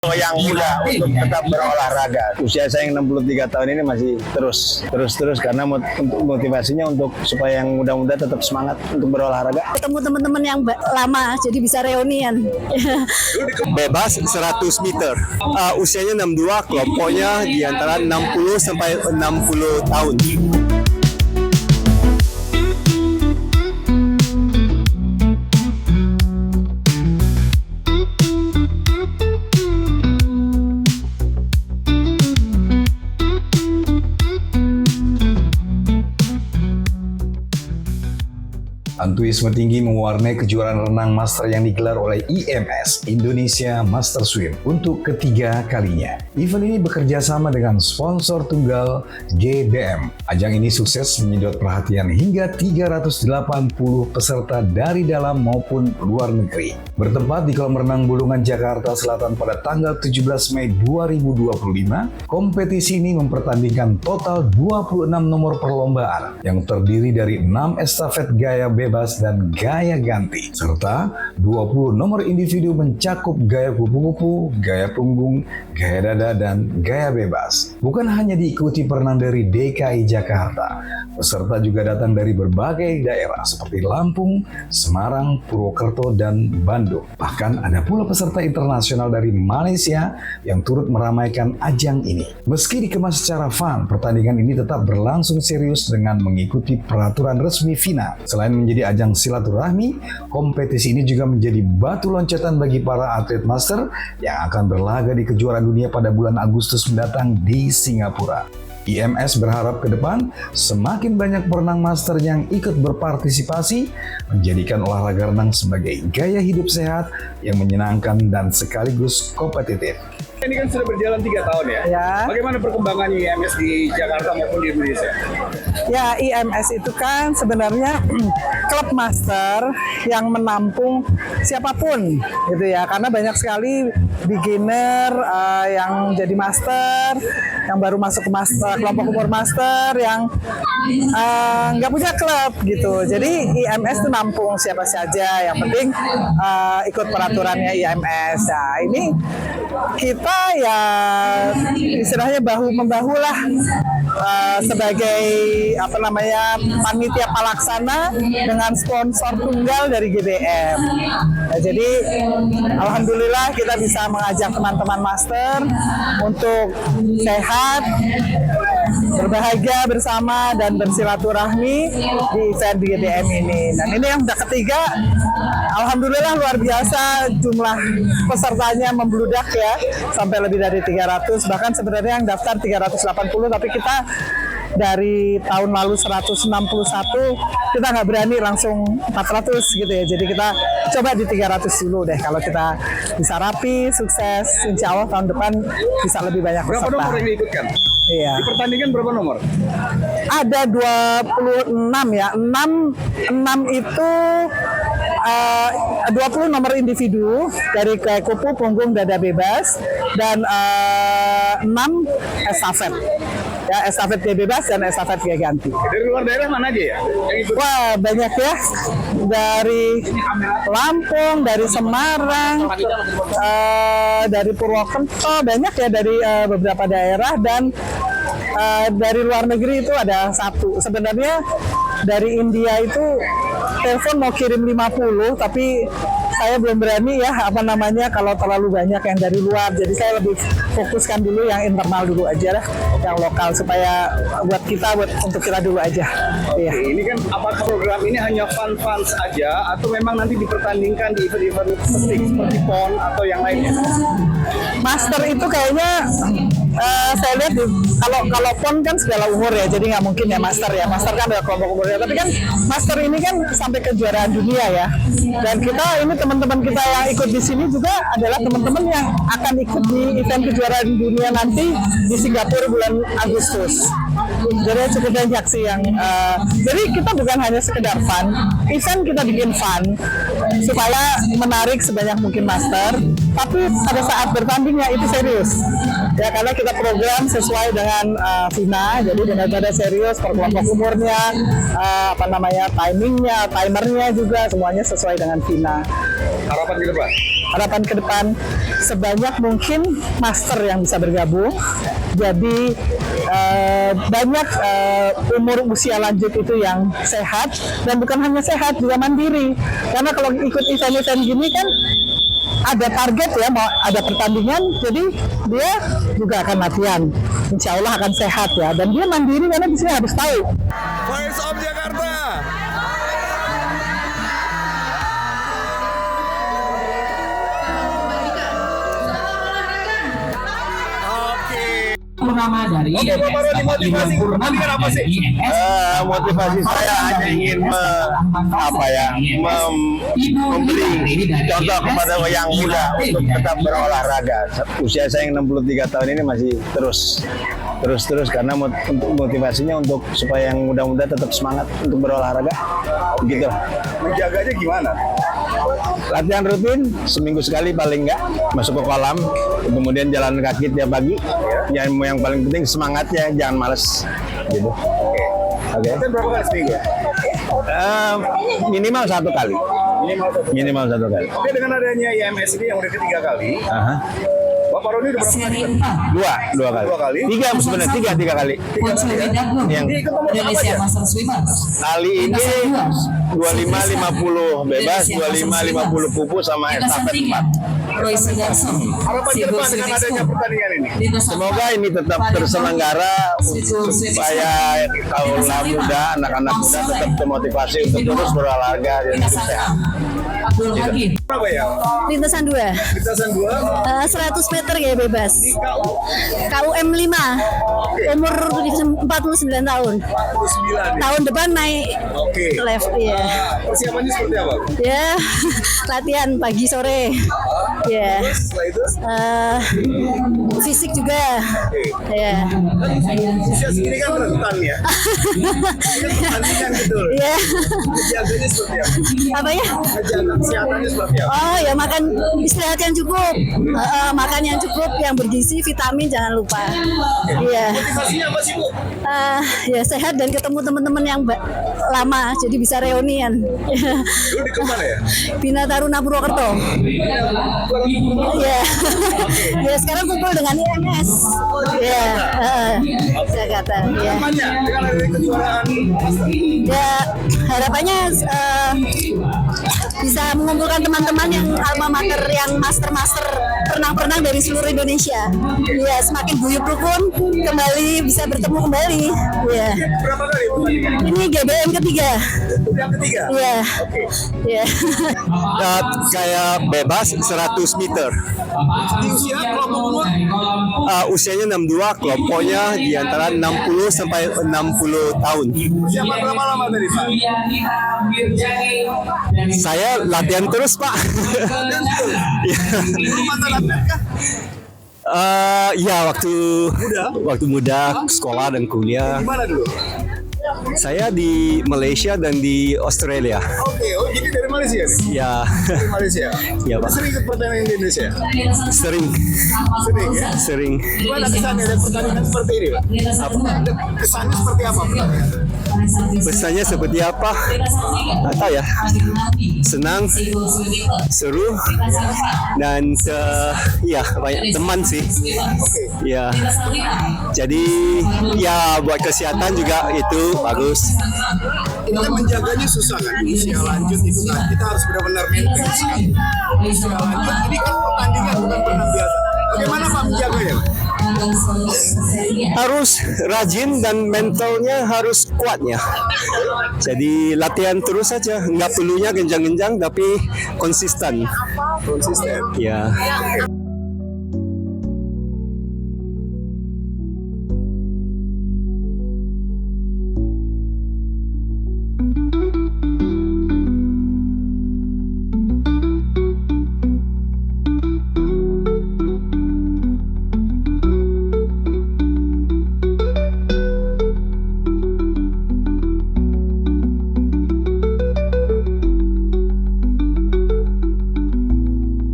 yang muda untuk tetap berolahraga. Usia saya yang 63 tahun ini masih terus karena motivasinya untuk supaya yang muda-muda tetap semangat untuk berolahraga. Ketemu teman-teman yang lama jadi bisa reunian. Bebas 100 meter. Usianya 62, kelompoknya di antara 60 sampai 60 tahun. Antusiasme tinggi mewarnai kejuaraan renang master yang digelar oleh IMS Indonesia Master Swim untuk ketiga kalinya. Event ini bekerja sama dengan sponsor tunggal GBM. Ajang ini sukses menyedot perhatian hingga 380 peserta dari dalam maupun luar negeri. Bertempat di kolam renang Bulungan, Jakarta Selatan pada tanggal 17 Mei 2025, kompetisi ini mempertandingkan total 26 nomor perlombaan yang terdiri dari 6 estafet gaya bebas dan gaya ganti, serta 20 nomor individu mencakup gaya kupu-kupu, gaya punggung, gaya dada, dan gaya bebas. Bukan hanya diikuti perenang dari DKI Jakarta, peserta juga datang dari berbagai daerah seperti Lampung, Semarang, Purwokerto, dan Bandung. Bahkan ada pula peserta internasional dari Malaysia yang turut meramaikan ajang ini. Meski dikemas secara fun, pertandingan ini tetap berlangsung serius dengan mengikuti peraturan resmi FINA. Selain menjadi ajang silaturahmi, kompetisi ini juga menjadi batu loncatan bagi para atlet master yang akan berlaga di kejuaraan dunia pada bulan Agustus mendatang di Singapura. IMS berharap ke depan semakin banyak perenang master yang ikut berpartisipasi, menjadikan olahraga renang sebagai gaya hidup sehat yang menyenangkan dan sekaligus kompetitif. Ini kan sudah berjalan 3 tahun ya? Ya. Bagaimana perkembangan IMS di Jakarta maupun di Indonesia? Ya, IMS itu kan sebenarnya klub master yang menampung siapapun gitu ya, karena banyak sekali beginner yang jadi master, yang baru masuk ke master, kelompok umur master yang nggak punya klub gitu. Jadi IMS itu nampung siapa saja, yang penting ikut peraturannya IMS. Nah, ini kita ya istilahnya bahu-membahu lah sebagai panitia pelaksana dengan sponsor tunggal dari GBM. Nah, jadi alhamdulillah kita bisa mengajak teman-teman master untuk sehat, berbahagia bersama dan bersilaturahmi di event di GBM ini. Dan ini yang udah ketiga, alhamdulillah luar biasa, jumlah pesertanya membludak ya, sampai lebih dari 300, bahkan sebenarnya yang daftar 380, tapi kita dari tahun lalu 161, kita nggak berani langsung 400 gitu ya, jadi kita coba di 300 dulu deh. Kalau kita bisa rapi, sukses, insya Allah tahun depan bisa lebih banyak peserta. Berapa nomor yang diikutkan? Iya. Di pertandingan berapa nomor? Ada 26 ya, 6 itu 20 nomor individu dari gaya kupu, punggung, dada bebas, dan 6 estafet. Ya, estafet gaya bebas dan estafet gaya ganti. Dari luar daerah mana aja ya? Wah, banyak ya. Dari Lampung, dari Semarang, dari Purwokerto, banyak ya, dari beberapa daerah, dan dari luar negeri itu ada 1. Sebenarnya dari India itu telepon mau kirim 50, tapi saya belum berani ya, kalau terlalu banyak yang dari luar. Jadi saya lebih fokuskan dulu yang internal dulu aja lah, yang lokal, supaya untuk kita dulu aja. Iya. Ini kan apakah program ini hanya fun-fun saja atau memang nanti dipertandingkan di event-event seperti PON atau yang lainnya? Master itu kayaknya saya lihat kalau PON kan segala umur ya, jadi nggak mungkin ya master kan ada kelompok umurnya, tapi kan master ini kan sampai kejuaraan dunia ya, dan kita ini teman-teman kita yang ikut di sini juga adalah teman-teman yang akan ikut di event kejuaraan dunia nanti di Singapura bulan Agustus. Jadi cukup banyak sih yang jadi kita bukan hanya sekedar fun, event kita bikin fun supaya menarik sebanyak mungkin master, tapi pada saat bertandingnya itu serius ya, karena kita program sesuai dengan FINA, jadi benar-benar serius per kelompok umurnya, timingnya, timernya juga semuanya sesuai dengan FINA. Harapan ke depan? harapan ke depan sebanyak mungkin master yang bisa bergabung. Jadi banyak umur usia lanjut itu yang sehat, dan bukan hanya sehat, juga mandiri. Karena kalau ikut event-event gini kan ada target ya, mau ada pertandingan, jadi dia juga akan latihan. Insya Allah akan sehat ya, dan dia mandiri karena di sini harus tahu. Voice of Jakarta. Purnama dari motivasi pertandingan apa sih? Motivasi saya hanya ingin memberi contoh kepada yang muda untuk tetap berolahraga. Usia saya yang 63 tahun ini masih terus karena motivasinya untuk supaya yang muda-muda tetap semangat untuk berolahraga. Gitu. Menjaganya gimana? Latihan rutin seminggu sekali paling enggak, masuk ke kolam, kemudian jalan kaki tiap pagi. Yang paling penting semangatnya, jangan males gitu. Oke. Latihan berapa kali seminggu? Minimal satu kali. Minimal satu kali. Oke, dengan adanya IMS ini yang udah ketiga kali, Aha. Bapak Roni udah berapa kali? Dua kali. Tiga kali. Yang Indonesia Master Swimmers. kali ini 25 50 bebas, 25 50 pupu sama estafet 4. Roy Sudarso. Harapan ke depan dengan adanya pertandingan ini? Semoga ini tetap terselenggara supaya kaum muda, anak-anak muda tetap termotivasi untuk terus berolahraga dan hidup sehat. Abdul Hakim. Berapa ya? Lintasan 2. Lintasan 2 100 meter ya bebas. KUM 5. Umur 49 tahun. 9 Tahun depan naik Oke. level ya. Persiapannya seperti apa? Ya, latihan pagi sore. Ya. Setelah itu Fisik juga. Ya. usia segini kan rentan ya. Ini kan pertandingan gitu loh. Ya. Menjaganya seperti apa? Apa ya? Menjaga kesehatannya seperti apa? Oh ya, makan istirahat yang cukup. Makan yang cukup, yang bergizi, vitamin jangan lupa. Iya. Motivasinya apa sih, Bu? Ya sehat dan ketemu teman-teman yang lama, jadi bisa reunian. Dulu di kemana ya? Bina Taruna Purwokerto. Ya. Ya sekarang kumpul dengan IMS. Ya. Jakarta. Ya. Namanya dengan adanya kejuaraan master. Ya harapannya bisa mengumpulkan teman-teman yang alma mater yang master renang dari seluruh Indonesia. Ya semakin guyup rukun, kembali bisa bertemu kembali. Ya. Berapa kali pertandingan? Ini GBM ketiga. Yang ketiga? Ya. Ya. Kayak bebas 100 meter. Di usia kelompok umur? Usianya 62, kelompoknya di antara 60 sampai 60 tahun. Persiapan berapa lama tadi, Pak? Saya latihan terus, Pak. Ya. Dulu mantan atlet kah? Ya waktu muda sekolah dan kuliah. Di mana dulu? Saya di Malaysia dan di Australia. Oke, jadi dari Malaysia nih? Ya, Dari Malaysia? Ya, Pak. Sering ikut pertandingan di Indonesia? sering. Sering ya? Sering. Gimana kesannya dari pertandingan seperti ini, Pak? Kesannya seperti apa pertandingan? Pesannya seperti apa? Nggak tahu ya. Senang, seru, dan ya banyak teman sih. Ya, jadi ya buat kesehatan juga itu bagus. Kita menjaganya susah kan di usia lanjut itu kan. Kita harus benar-benar maintenance kan. Usia lanjut ini kan pertandingan bukan berenang biasa. Bagaimana Pak menjaganya, Pak? Harus rajin dan mentalnya harus kuatnya. Jadi latihan terus saja, nggak perlunya genjang-genjang tapi konsisten. Konsisten. Ya.